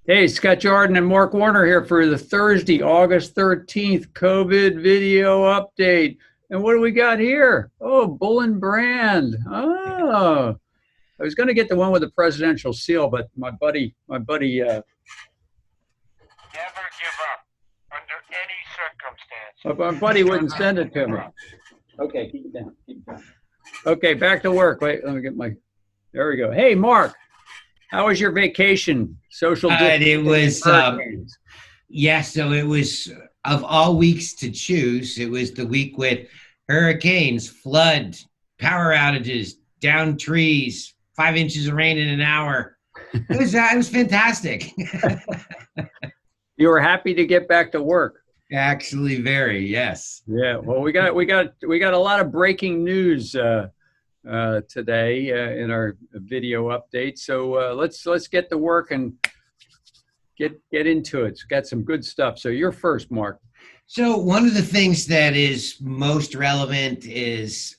Hey, Scott Jordan and Mark Warner here for the Thursday, August 13th COVID video update. And what do we got here? Oh, Bull and Brand. Oh, I was going to get the one with the presidential seal, but my buddy, Never give up under any circumstance. my buddy wouldn't send it to me. Okay, keep it down. Keep it down. Okay, back to work. Wait, let me get my. There we go. Hey, Mark, how was your vacation? Social It distancing and was, hurricanes. so it was of all weeks to choose. It was the week with hurricanes, flood, power outages, down trees, 5 inches of rain in an hour. It was fantastic. You were happy to get back to work. Actually, very, yes. Yeah, well, we got a lot of breaking news today in our video update. So let's get to work and get into it. It's got some good stuff. So you're first, Mark. So one of the things that is most relevant is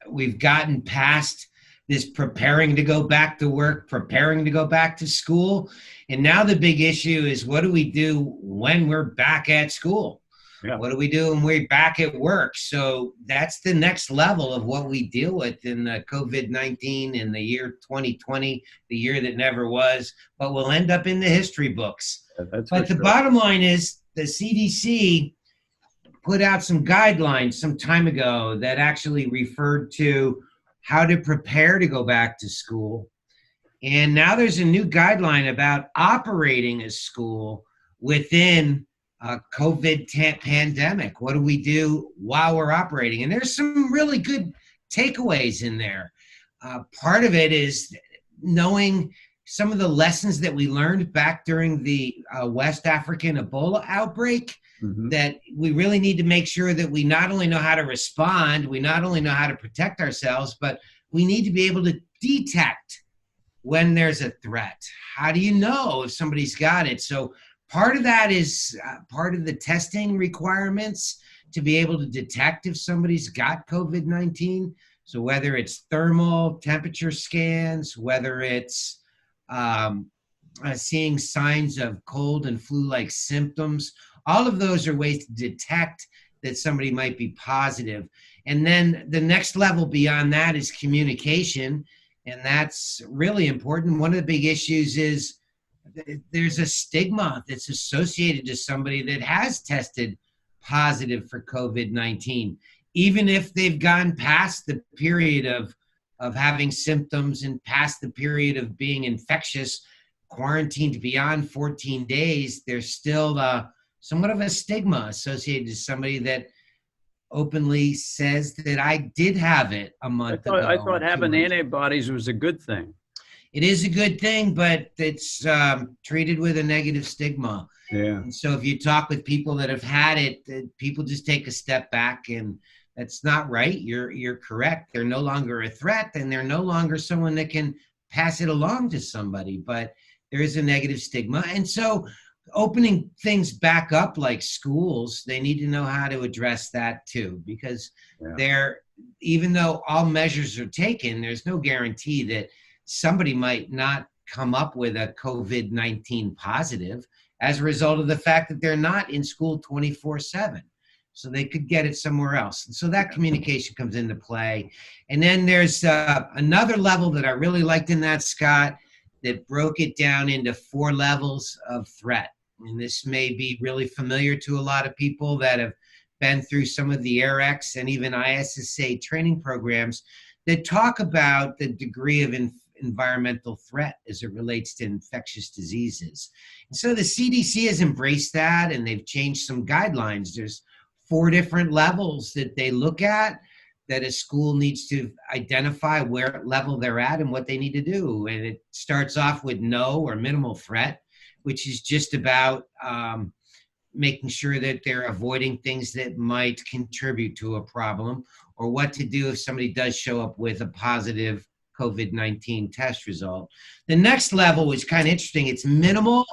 we've gotten past this preparing to go back to work, preparing to go back to school. And now the big issue is, what do we do when we're back at school? Yeah. What do we do when we're back at work? So that's the next level of what we deal with in the COVID-19 in the year 2020, the year that never was, but we'll end up in the history books. But the bottom line is the CDC put out some guidelines some time ago that actually referred to how to prepare to go back to school. And now there's a new guideline about operating a school within COVID pandemic. What do we do while we're operating? And there's some really good takeaways in there. Part of it is knowing some of the lessons that we learned back during the West African Ebola outbreak, that we really need to make sure that we not only know how to respond, we not only know how to protect ourselves, but we need to be able to detect when there's a threat. How do you know if somebody's got it? So part of that is part of the testing requirements to be able to detect if somebody's got COVID-19. So whether it's thermal temperature scans, whether it's seeing signs of cold and flu-like symptoms, all of those are ways to detect that somebody might be positive. And then the next level beyond that is communication, and that's really important. One of the big issues is there's a stigma that's associated to somebody that has tested positive for COVID-19, even if they've gone past the period of having symptoms and past the period of being infectious, quarantined beyond 14 days, there's still somewhat of a stigma associated to somebody that openly says that I did have it a month ago. I thought having antibodies was a good thing. It is a good thing, but it's treated with a negative stigma. Yeah. And so if you talk with people that have had it, people just take a step back, and that's not right. You're correct. They're no longer a threat, and they're no longer someone that can pass it along to somebody, but there is a negative stigma. And so opening things back up like schools, they need to know how to address that too, because even though all measures are taken, there's no guarantee that somebody might not come up with a COVID-19 positive as a result of the fact that they're not in school 24/7. So they could get it somewhere else. And so that communication comes into play. And then there's another level that I really liked in that, Scott, that broke it down into 4 levels of threat. And this may be really familiar to a lot of people that have been through some of the AirX and even ISSA training programs that talk about the degree of environmental threat as it relates to infectious diseases. And so the CDC has embraced that, and they've changed some guidelines. There's 4 different levels that they look at, that a school needs to identify where level they're at and what they need to do. And it starts off with no or minimal threat, which is just about making sure that they're avoiding things that might contribute to a problem, or what to do if somebody does show up with a positive COVID-19 test result. The next level is kind of interesting. It's minimal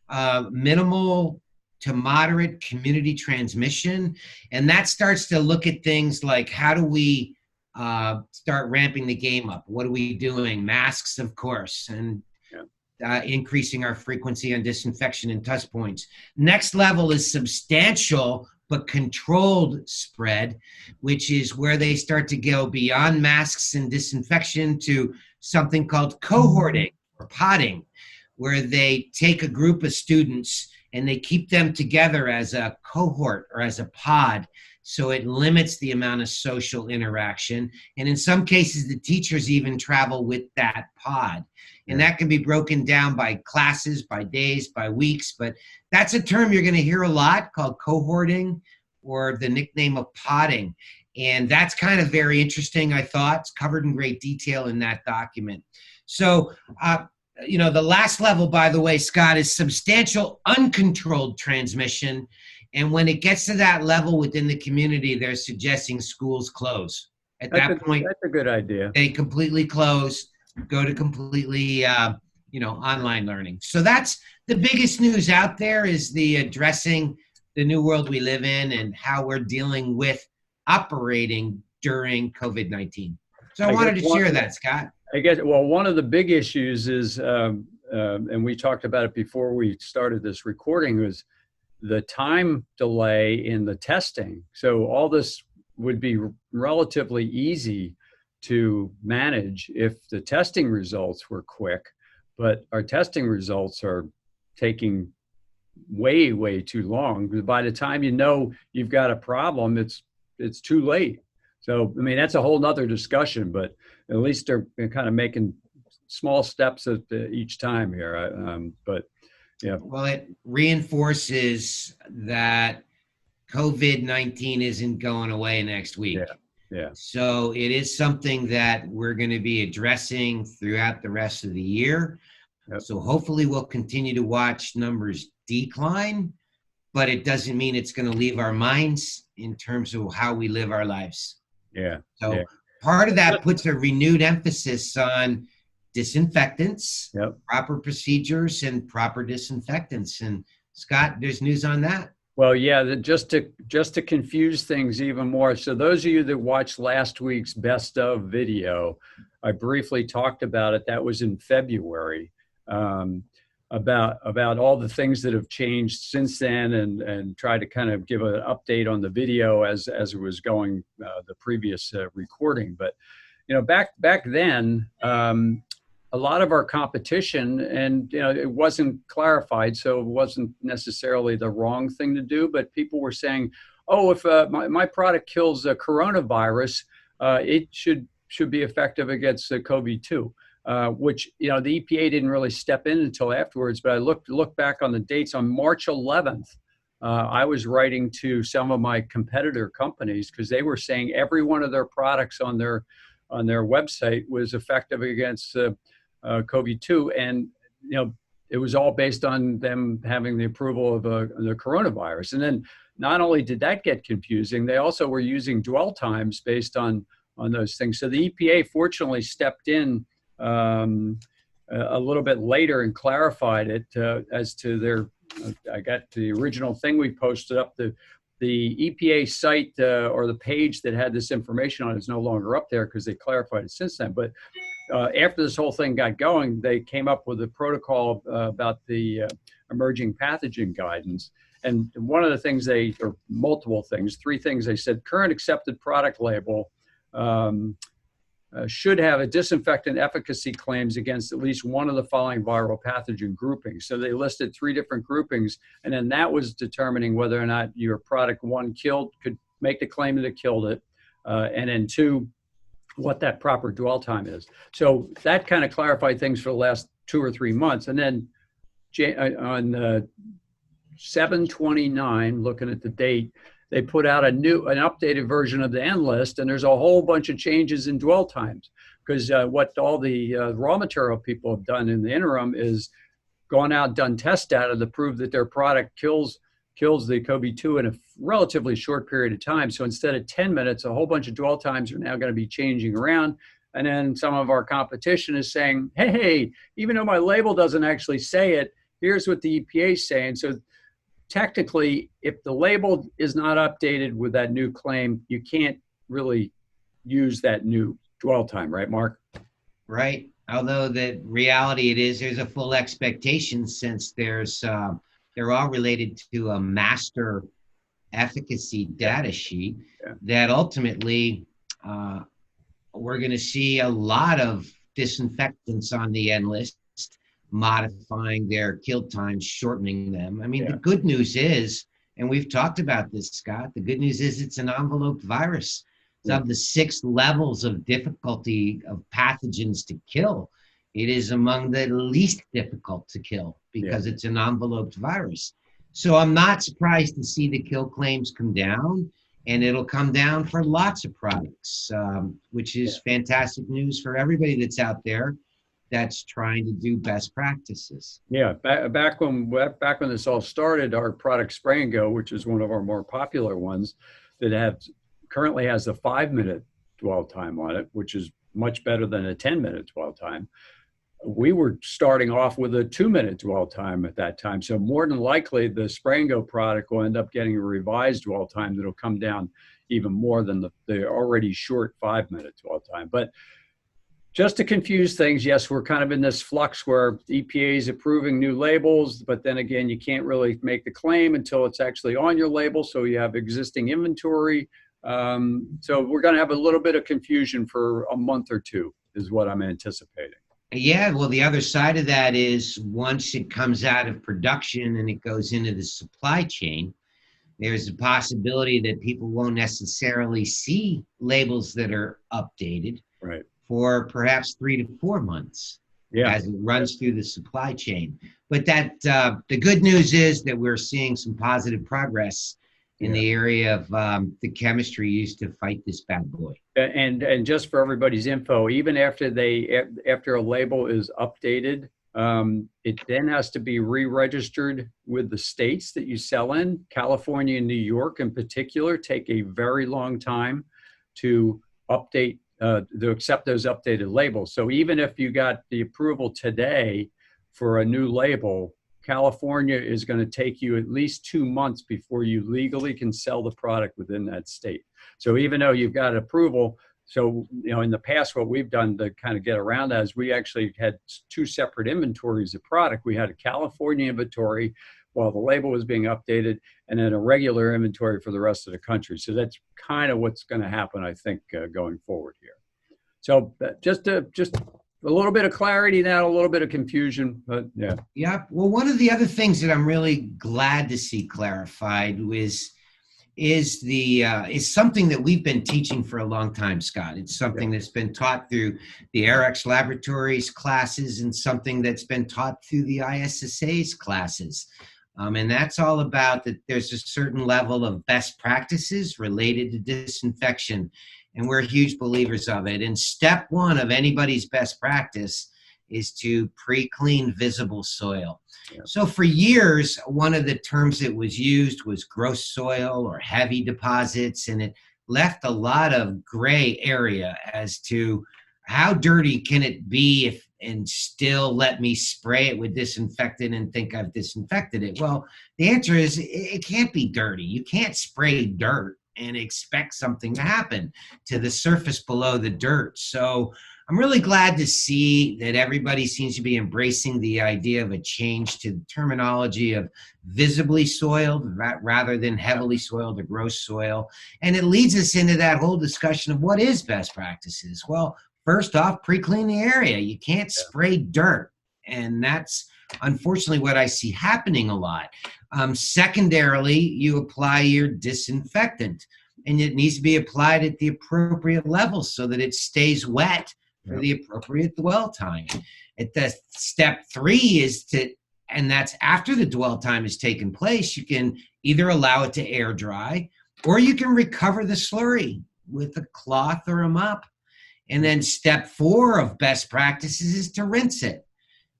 to moderate community transmission. And that starts to look at things like, how do we start ramping the game up? What are we doing? Masks, of course. And increasing our frequency on disinfection and touch points. Next level is substantial but controlled spread, which is where they start to go beyond masks and disinfection to something called cohorting or podding, where they take a group of students and they keep them together as a cohort or as a pod. So it limits the amount of social interaction. And in some cases, the teachers even travel with that pod. And that can be broken down by classes, by days, by weeks. But that's a term you're going to hear a lot called cohorting, or the nickname of podding. And that's kind of very interesting, I thought. It's covered in great detail in that document. So, the last level, by the way, Scott, is substantial uncontrolled transmission. And when it gets to that level within the community, they're suggesting schools close. At that point, that's a good idea. They completely close, go to completely, online learning. So that's the biggest news out there, is the addressing the new world we live in and how we're dealing with operating during COVID-19. So I wanted to share that, Scott. I guess, well, one of the big issues is, and we talked about it before we started this recording, was the time delay in the testing. So all this would be relatively easy to manage if the testing results were quick, but our testing results are taking way, way too long. By the time you know you've got a problem, it's too late. So, I mean, that's a whole nother discussion, but at least they're kind of making small steps at each time here. But yeah. Well, it reinforces that COVID-19 isn't going away next week. Yeah. So it is something that we're going to be addressing throughout the rest of the year. Yep. So hopefully we'll continue to watch numbers decline, but it doesn't mean it's going to leave our minds in terms of how we live our lives. Yeah. So part of that puts a renewed emphasis on disinfectants, proper procedures, and proper disinfectants. And Scott, there's news on that. Well, yeah, just to confuse things even more. So those of you that watched last week's best of video, I briefly talked about it. That was in February, about all the things that have changed since then, and try to kind of give an update on the video as it was going, the previous recording. But back then, a lot of our competition, and it wasn't clarified, so it wasn't necessarily the wrong thing to do, but people were saying, oh, if my product kills a coronavirus, it should be effective against COVID-2, which the EPA didn't really step in until afterwards. But I looked back on the dates. On March 11th, I was writing to some of my competitor companies because they were saying every one of their products on their website was effective against COVID-2, and it was all based on them having the approval of the coronavirus. And then not only did that get confusing, they also were using dwell times based on those things. So the EPA fortunately stepped in a little bit later and clarified it as to their. I got the original thing we posted up. The EPA site or the page that had this information on it is no longer up there because they clarified it since then. But after this whole thing got going, they came up with a protocol about the emerging pathogen guidance. And one of the things or multiple things, three things they said: current accepted product label should have a disinfectant efficacy claims against at least one of the following viral pathogen groupings. So they listed three different groupings, and then that was determining whether or not your product, one, could make the claim that it killed it, and then two, what that proper dwell time is. So that kind of clarified things for the last 2 or 3 months. And then on 7/29, looking at the date, they put out an updated version of the Endlist, and there's a whole bunch of changes in dwell times. Because what all the raw material people have done in the interim is gone out and done test data to prove that their product kills the COVID-2 in a relatively short period of time. So instead of 10 minutes, a whole bunch of dwell times are now going to be changing around. And then some of our competition is saying, hey, even though my label doesn't actually say it, here's what the EPA is saying. So technically, if the label is not updated with that new claim, you can't really use that new dwell time, right, Mark? Right. Although the reality it is, there's a full expectation since they're all related to a master efficacy data sheet Yeah. that ultimately we're going to see a lot of disinfectants on the Endlist, modifying their kill times, shortening them. I mean, Yeah. the good news is, and we've talked about this, Scott, the good news is it's an enveloped virus. It's Yeah. of the 6 levels of difficulty of pathogens to kill. It is among the least difficult to kill because it's an enveloped virus. So I'm not surprised to see the kill claims come down, and it'll come down for lots of products, which is fantastic news for everybody that's out there that's trying to do best practices. Yeah, back when this all started, our product Spray and Go, which is one of our more popular ones, that currently has a 5-minute dwell time on it, which is much better than a 10-minute dwell time. We were starting off with a 2-minute dwell time at that time. So more than likely, the Spray and Go product will end up getting a revised dwell time that'll come down even more than the already short 5-minute dwell time. But just to confuse things, yes, we're kind of in this flux where EPA is approving new labels, but then again, you can't really make the claim until it's actually on your label. So you have existing inventory. So we're going to have a little bit of confusion for a month or two is what I'm anticipating. Yeah, well, the other side of that is once it comes out of production and it goes into the supply chain, there's a possibility that people won't necessarily see labels that are updated Right. for perhaps 3 to 4 months as it runs through the supply chain. But that the good news is that we're seeing some positive progress in the area of the chemistry used to fight this bad boy. And just for everybody's info, even after a label is updated, it then has to be re-registered with the states that you sell in. California and New York in particular take a very long time to update, to accept those updated labels. So even if you got the approval today for a new label, California is going to take you at least 2 months before you legally can sell the product within that state. So even though you've got approval, so, in the past, what we've done to kind of get around that is we actually had 2 separate inventories of product. We had a California inventory while the label was being updated, and then a regular inventory for the rest of the country. So that's kind of what's going to happen, I think, going forward here. So just a little bit of clarity now, a little bit of confusion, but yeah. Yeah. Well, one of the other things that I'm really glad to see clarified is something that we've been teaching for a long time, Scott. It's something that's been taught through the RX Laboratories classes and something that's been taught through the ISSA's classes. And that's all about that there's a certain level of best practices related to disinfection. And we're huge believers of it. And step 1 of anybody's best practice is to pre-clean visible soil. Yeah. So for years, one of the terms that was used was gross soil or heavy deposits, and it left a lot of gray area as to how dirty can it be and still let me spray it with disinfectant and think I've disinfected it. Well, the answer is it can't be dirty. You can't spray dirt and expect something to happen to the surface below the dirt. So I'm really glad to see that everybody seems to be embracing the idea of a change to the terminology of visibly soiled rather than heavily soiled or gross soil. And it leads us into that whole discussion of what is best practices. Well, first off, pre-clean the area. You can't spray dirt. And that's unfortunately what I see happening a lot. Secondarily, you apply your disinfectant, and it needs to be applied at the appropriate level so that it stays wet for the appropriate dwell time. At the step 3 is and that's after the dwell time has taken place, you can either allow it to air dry or you can recover the slurry with a cloth or a mop. And then step 4 of best practices is to rinse it.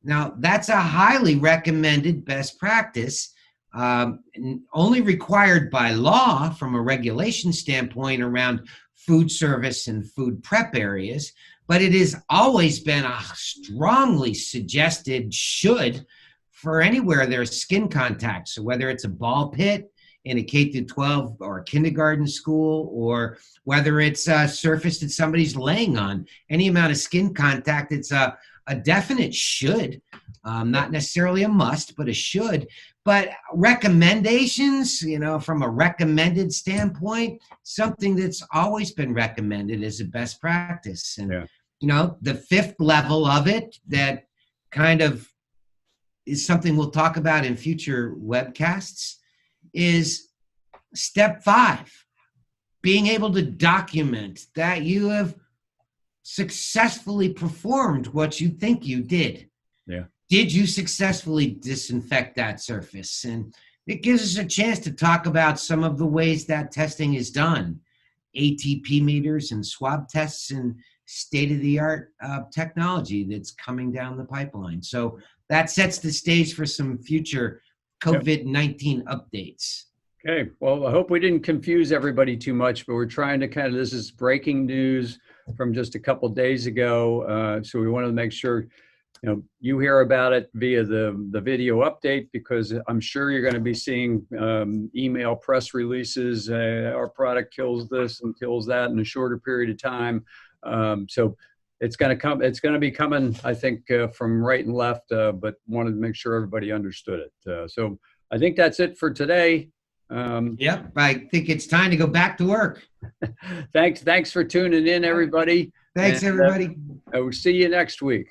Now, that's a highly recommended best practice, only required by law from a regulation standpoint around food service and food prep areas, but it has always been a strongly suggested should for anywhere there's skin contact. So whether it's a ball pit in a K-12 or kindergarten school, or whether it's a surface that somebody's laying on, any amount of skin contact, it's a a definite should, not necessarily a must, but a should. But recommendations, you know, from a recommended standpoint, something that's always been recommended as a best practice. And, you know, the fifth level of it that kind of is something we'll talk about in future webcasts is step 5, being able to document that you have successfully performed what you think you did. Yeah. Did you successfully disinfect that surface? And it gives us a chance to talk about some of the ways that testing is done. ATP meters and swab tests and state-of-the-art technology that's coming down the pipeline. So that sets the stage for some future COVID-19 updates. Okay, well, I hope we didn't confuse everybody too much, but we're trying to kind of, this is breaking news from just a couple days ago. So we wanted to make sure, you know, you hear about it via the video update, because I'm sure you're going to be seeing email press releases. Our product kills this and kills that in a shorter period of time. So it's going to come. It's going to be coming, I think, from right and left. But wanted to make sure everybody understood it. So I think that's it for today. Yep, I think it's time to go back to work. Thanks for tuning in, everybody. Thanks, everybody. We'll see you next week.